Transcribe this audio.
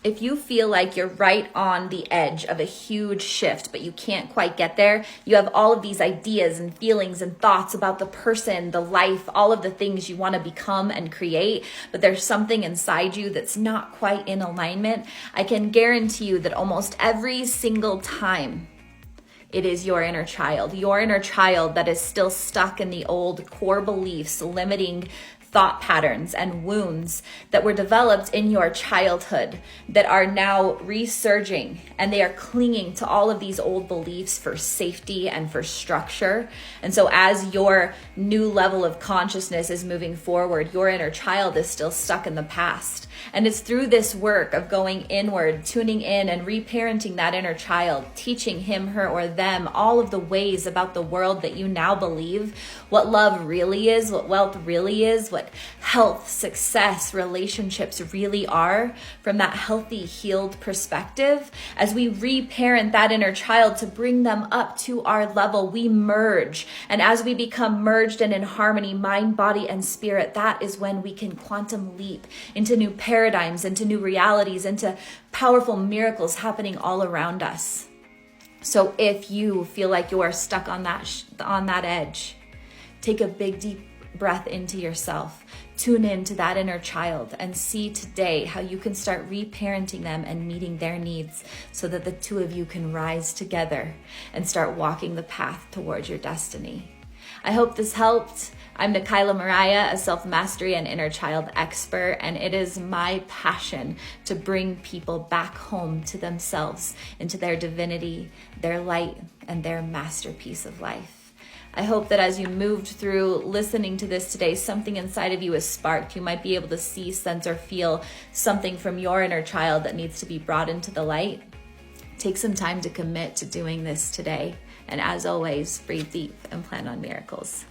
If you feel like you're right on the edge of a huge shift, but you can't quite get there, you have all of these ideas and feelings and thoughts about the person, the life, all of the things you want to become and create, but there's something inside you that's not quite in alignment, I can guarantee you that almost every single time it is your inner child that is still stuck in the old core beliefs, limiting thought patterns and wounds that were developed in your childhood that are now resurging, and they are clinging to all of these old beliefs for safety and for structure. And so as your new level of consciousness is moving forward, your inner child is still stuck in the past. And it's through this work of going inward, tuning in and reparenting that inner child, teaching him, her, or them all of the ways about the world that you now believe, what love really is, what wealth really is, what health, success, relationships really are from that healthy, healed perspective. As we reparent that inner child to bring them up to our level, we merge. And as we become merged and in harmony, mind, body, and spirit, that is when we can quantum leap into new paradigms, into new realities, into powerful miracles happening all around us. So if you feel like you are stuck on that edge, take a big, deep breath into yourself. Tune in to that inner child and see today how you can start reparenting them and meeting their needs so that the two of you can rise together and start walking the path towards your destiny. I hope this helped. I'm Nikayla Mariah, a self-mastery and inner child expert, and it is my passion to bring people back home to themselves, into their divinity, their light, and their masterpiece of life. I hope that as you moved through listening to this today, something inside of you is sparked. You might be able to see, sense, or feel something from your inner child that needs to be brought into the light. Take some time to commit to doing this today. And as always, breathe deep and plan on miracles.